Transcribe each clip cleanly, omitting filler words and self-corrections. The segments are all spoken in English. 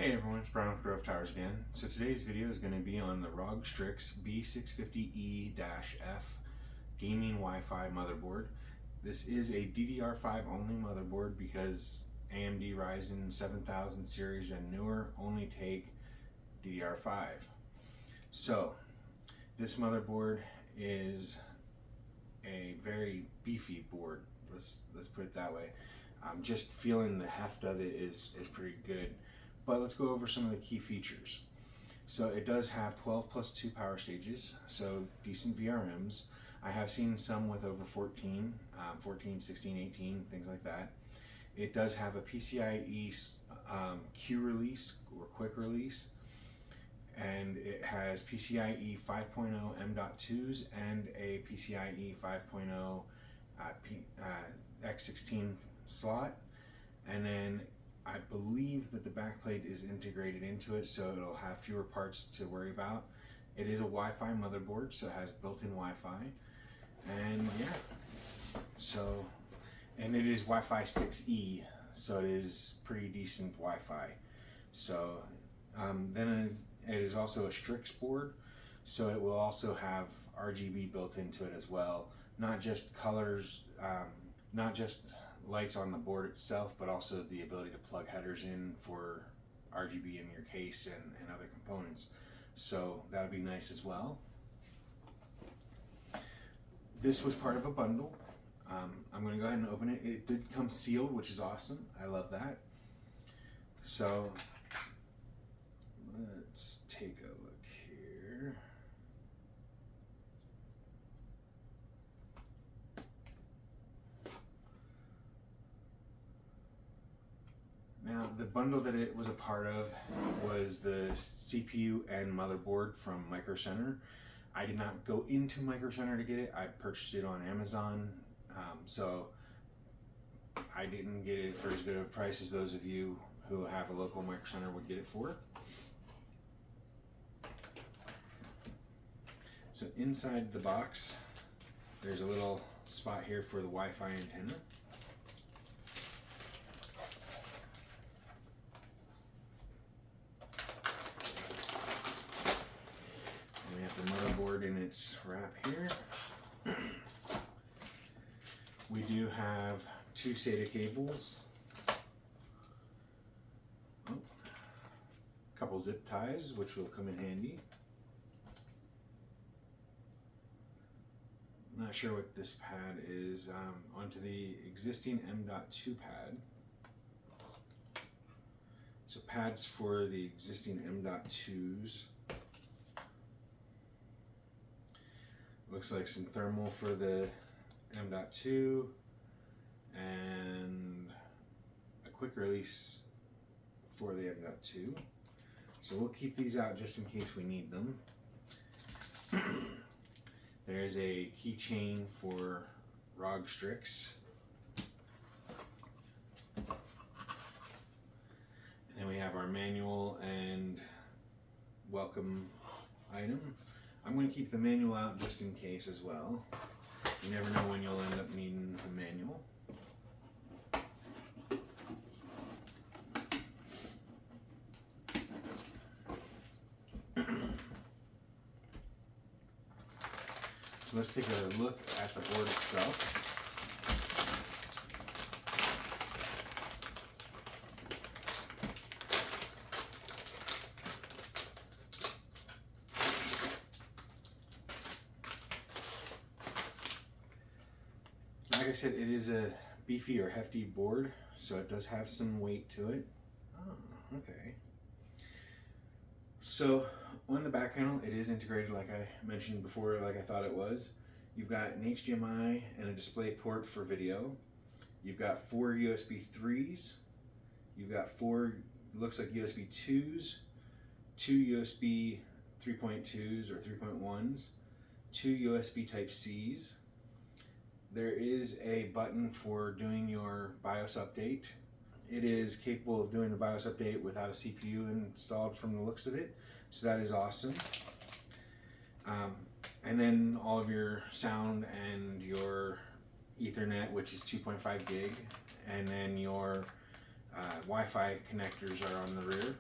Hey everyone, it's Brian with GreyWolf Towers again. So today's video is going to be on the ROG Strix B650E-F gaming Wi-Fi motherboard. This is a DDR5 only motherboard because AMD Ryzen 7000 series and newer only take DDR5. So this motherboard is a very beefy board. Let's put it that way. Just feeling the heft of it is pretty good. But let's go over some of the key features. So it does have 12 plus 2 power stages, so decent VRMs. I have seen some with over 14, 16, 18, things like that. It does have a PCIe Q release or quick release, and it has PCIe 5.0 M.2s and a PCIe 5.0 X16 slot, and then I believe that the backplate is integrated into it, so it'll have fewer parts to worry about. It is a Wi-Fi motherboard, so it has built-in Wi-Fi, and yeah. So, and it is Wi-Fi 6E, so it is pretty decent Wi-Fi. So, then it is also a Strix board, so it will also have RGB built into it as well. Not just colors, not just lights on the board itself, but also the ability to plug headers in for RGB in your case and other components. So that'll be nice as well. This was part of a bundle. I'm going to go ahead and open it. It did come sealed, which is awesome. I love that. So let's take a look here. Now, the bundle that it was a part of was the CPU and motherboard from Micro Center. I did not go into Micro Center to get it. I purchased it on Amazon, so I didn't get it for as good of a price as those of you who have a local Micro Center would get it for. So inside the box, there's a little spot here for the Wi-Fi antenna. The motherboard in its wrap here. We do have 2 SATA cables, a couple zip ties, which will come in handy. I'm not sure what this pad is. Onto the existing M.2 pad. So pads for the existing M.2s. Looks like some thermal for the M.2 and a quick release for the M.2. So we'll keep these out just in case we need them. There's a keychain for ROG Strix. And then we have our manual and welcome item. I'm going to keep the manual out just in case as well. You never know when you'll end up needing the manual. So let's take a look at the board itself. Like I said, it is a beefy or hefty board, so it does have some weight to it. Oh, okay. So on the back panel, it is integrated like I mentioned before, like I thought it was. You've got an HDMI and a display port for video. You've got 4 USB 3s. You've got 4, looks like USB 2s, 2 USB 3.2s or 3.1s, 2 USB Type-Cs. There is a button for doing your BIOS update. It is capable of doing the BIOS update without a CPU installed from the looks of it, so that is awesome. And then all of your sound and your Ethernet, which is 2.5 gig, and then your Wi-Fi connectors are on the rear.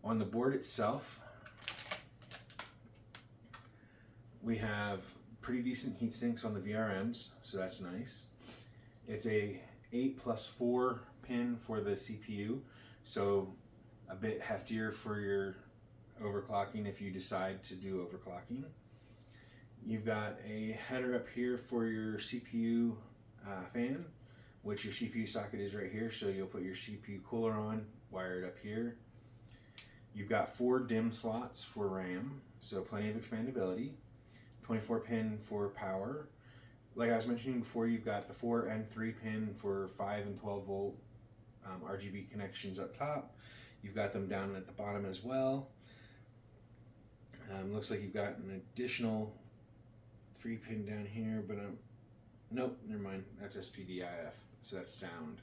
On the board itself, we have pretty decent heat sinks on the VRMs, so that's nice. It's a 8+4 pin for the CPU, so a bit heftier for your overclocking if you decide to do overclocking. You've got a header up here for your CPU fan, which your CPU socket is right here, so you'll put your CPU cooler on, wire it up here. You've got 4 DIMM slots for RAM, so plenty of expandability. 24 pin for power. Like I was mentioning before, you've got the 4 and 3 pin for 5 and 12 volt RGB connections up top. You've got them down at the bottom as well. Looks like you've got an additional 3 pin down here, but nope, never mind. That's SPD-IF, so that's sound.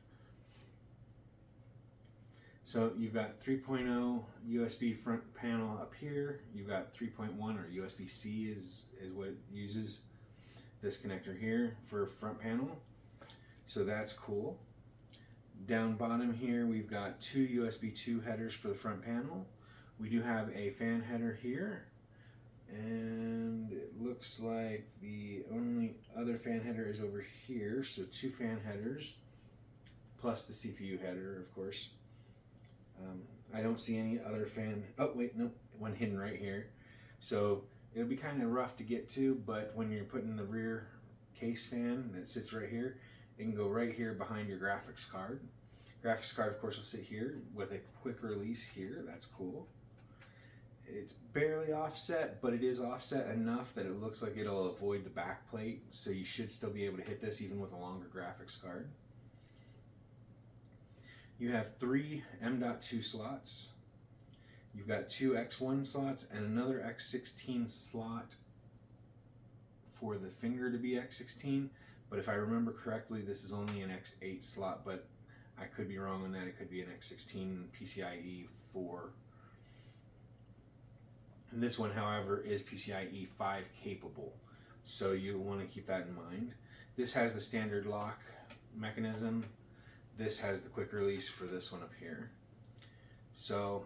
So you've got 3.0 USB front panel up here. You've got 3.1 or USB-C is what it uses, this connector here for front panel. So that's cool. Down bottom here, we've got 2 USB 2 headers for the front panel. We do have a fan header here. And it looks like the only other fan header is over here. So 2 fan headers plus the CPU header, of course. I don't see any other fan. Oh wait, nope, one hidden right here. So it'll be kind of rough to get to, but when you're putting the rear case fan that sits right here, it can go right here behind your graphics card. Graphics card, of course, will sit here with a quick release here. That's cool. It's barely offset, but it is offset enough that it looks like it'll avoid the back plate, so you should still be able to hit this even with a longer graphics card. You have 3 M.2 slots. You've got 2 X1 slots and another X16 slot for the finger to be X16, but if I remember correctly, this is only an X8 slot, but I could be wrong on that. It could be an X16 PCIe 4. And this one, however, is PCIe 5 capable, so you want to keep that in mind. This has the standard lock mechanism. This has the quick release for this one up here. So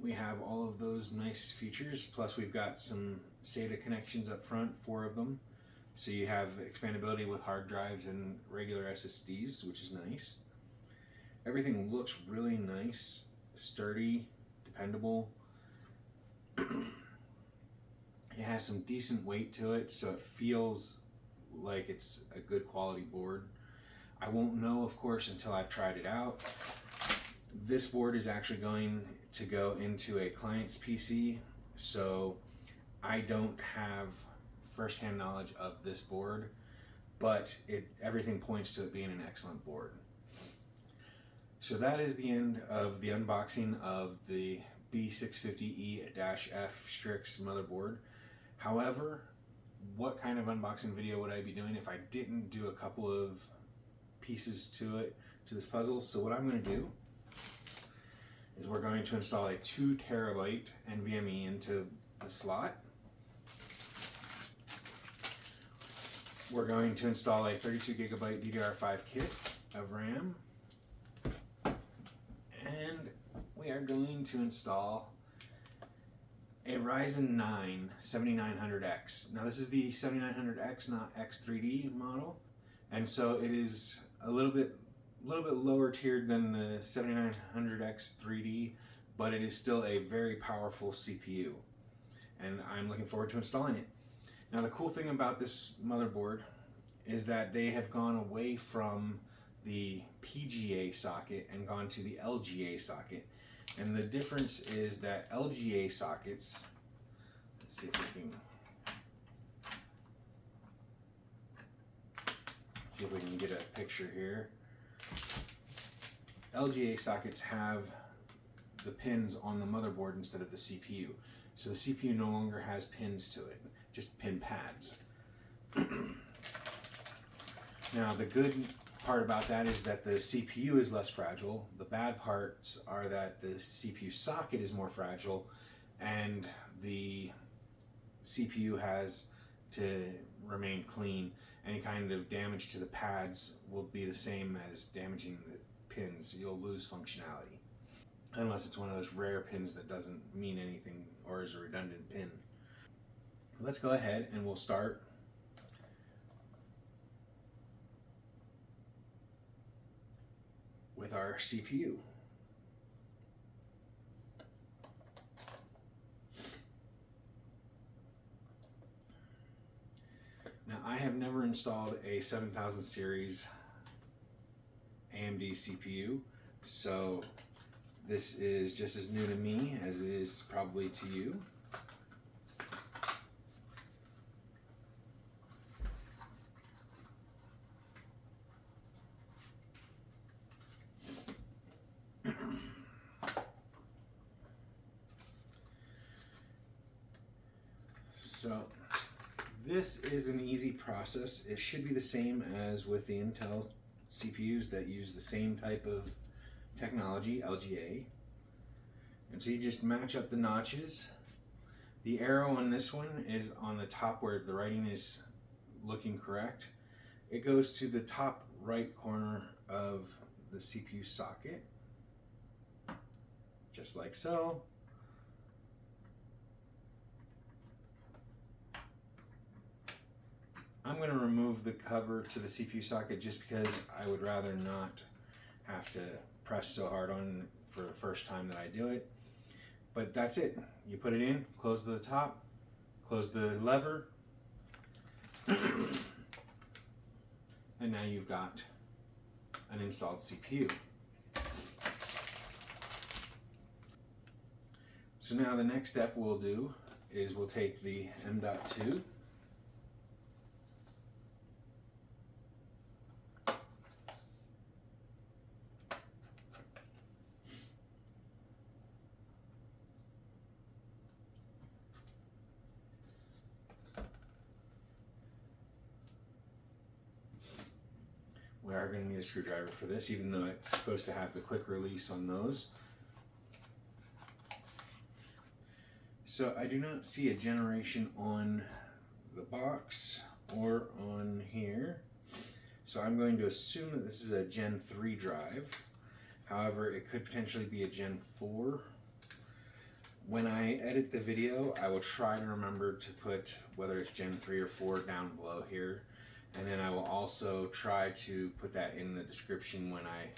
we have all of those nice features, plus we've got some SATA connections up front, 4 of them. So you have expandability with hard drives and regular SSDs, which is nice. Everything looks really nice, sturdy, dependable. It has some decent weight to it, so it feels like it's a good quality board. I won't know, of course, until I've tried it out. This board is actually going to go into a client's PC, so I don't have first-hand knowledge of this board, but everything points to it being an excellent board. So that is the end of the unboxing of the B650E-F Strix motherboard. However, what kind of unboxing video would I be doing if I didn't do a couple of pieces to this puzzle? So what I'm going to do is we're going to install a 2 terabyte NVMe into the slot. We're going to install a 32 gigabyte DDR5 kit of RAM, and we are going to install a Ryzen 9 7900X. Now this is the 7900X, not X3D model, and so it is a little bit lower tiered than the 7900X 3D, but it is still a very powerful CPU, and I'm looking forward to installing it. Now the cool thing about this motherboard is that they have gone away from the PGA socket and gone to the LGA socket. And the difference is that LGA sockets, let's see if we can get a picture here. LGA sockets have the pins on the motherboard instead of the CPU. So the CPU no longer has pins to it, just pin pads. Now the good part about that is that the CPU is less fragile. The bad parts are that the CPU socket is more fragile and the CPU has to remain clean. Any kind of damage to the pads will be the same as damaging the pins. You'll lose functionality. unless it's one of those rare pins that doesn't mean anything or is a redundant pin. Let's go ahead and we'll start with our CPU. Now, I have never installed a 7000 series AMD CPU, so this is just as new to me as it is probably to you. So this is an easy process. It should be the same as with the Intel CPUs that use the same type of technology, LGA. And so you just match up the notches. The arrow on this one is on the top where the writing is looking correct. It goes to the top right corner of the CPU socket, just like so. I'm going to remove the cover to the CPU socket just because I would rather not have to press so hard on it for the first time that I do it. But that's it. You put it in, close the top, close the lever, and now you've got an installed CPU. So now the next step we'll do is we'll take the M.2, we are going to need a screwdriver for this, even though it's supposed to have the quick release on those. So I do not see a generation on the box or on here. So I'm going to assume that this is a Gen 3 drive. However, it could potentially be a Gen 4. When I edit the video, I will try to remember to put whether it's Gen 3 or 4 down below here. And then I will also try to put that in the description when I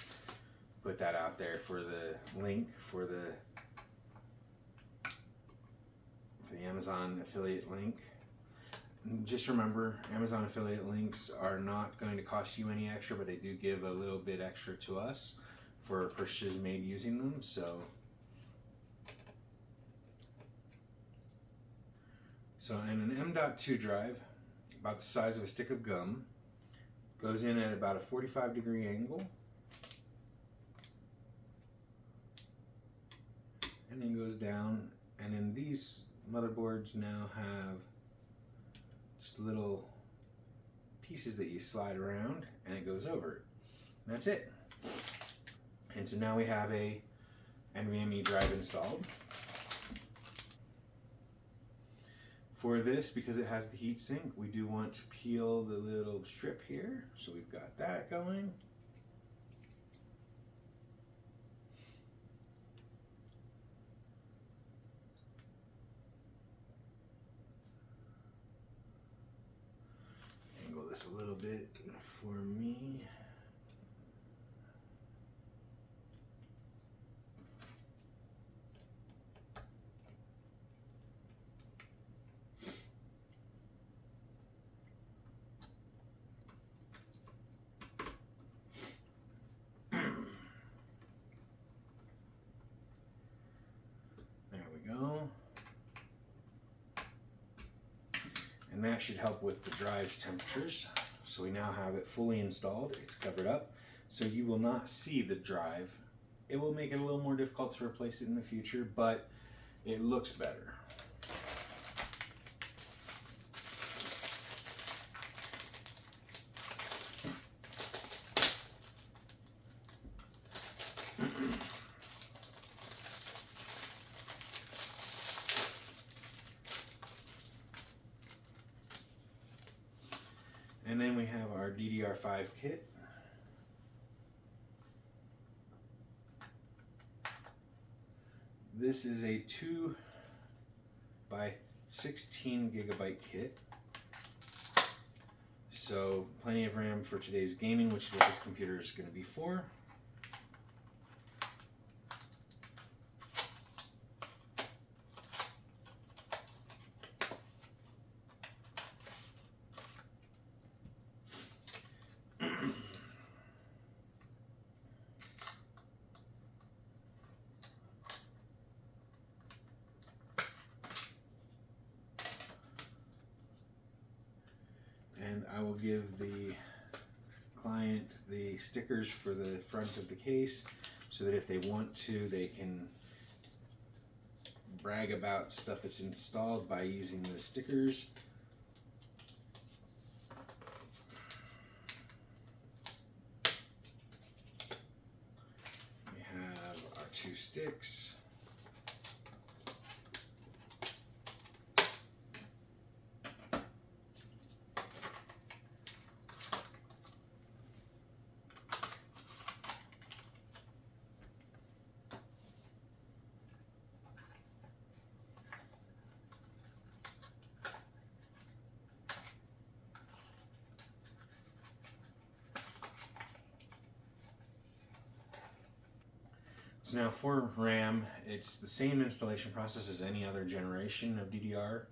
put that out there for the link for the Amazon affiliate link. And just remember, Amazon affiliate links are not going to cost you any extra, but they do give a little bit extra to us for purchases made using them. So in an M.2 drive, about the size of a stick of gum, goes in at about a 45-degree angle, and then goes down. And then these motherboards now have just little pieces that you slide around and it goes over it. And that's it. And so now we have a NVMe drive installed. For this, because it has the heat sink, we do want to peel the little strip here. So we've got that going. Angle this a little bit for me. And that should help with the drive's temperatures. So we now have it fully installed. It's covered up. So you will not see the drive. It will make it a little more difficult to replace it in the future, but it looks better. And then we have our DDR5 kit. This is a 2 by 16 gigabyte kit. So plenty of RAM for today's gaming, which is what this computer is going to be for. And I will give the client the stickers for the front of the case so that if they want to, they can brag about stuff that's installed by using the stickers. We have our 2 sticks. So now for RAM, it's the same installation process as any other generation of DDR.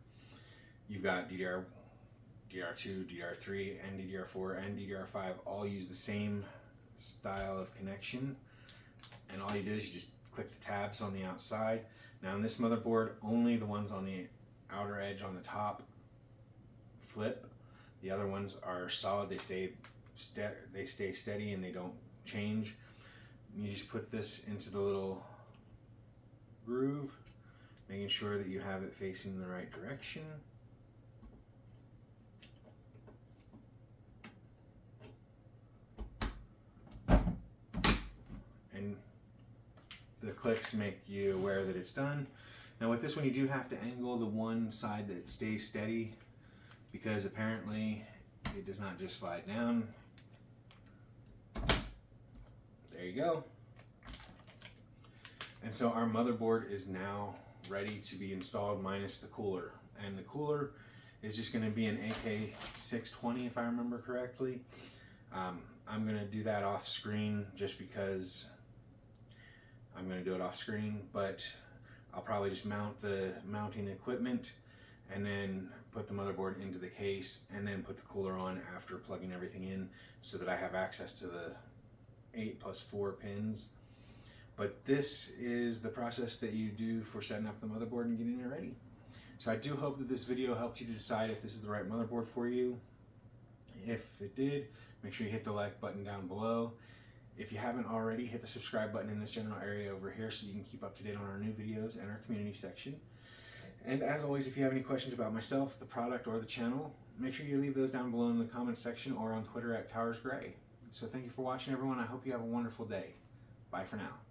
You've got DDR2, DDR3, and DDR4 and DDR5 all use the same style of connection. And all you do is you just click the tabs on the outside. Now on this motherboard, only the ones on the outer edge on the top flip. The other ones are solid. They stay steady and they don't change. You just put this into the little groove, making sure that you have it facing the right direction. And the clicks make you aware that it's done. Now with this one, you do have to angle the one side that stays steady, because apparently it does not just slide down. There you go. And so our motherboard is now ready to be installed minus the cooler. And the cooler is just going to be an AK620 if I remember correctly. I'm going to do that off screen just because I'm going to do it off screen, but I'll probably just mount the mounting equipment and then put the motherboard into the case and then put the cooler on after plugging everything in so that I have access to the 8+4 pins. But this is the process that you do for setting up the motherboard and getting it ready. So I do hope that this video helped you to decide if this is the right motherboard for you. If it did, make sure you hit the like button down below. If you haven't already, hit the subscribe button in this general area over here so you can keep up to date on our new videos and our community section. And as always, if you have any questions about myself, the product, or the channel, make sure you leave those down below in the comments section or on Twitter @TowersGrey. So thank you for watching, everyone. I hope you have a wonderful day. Bye for now.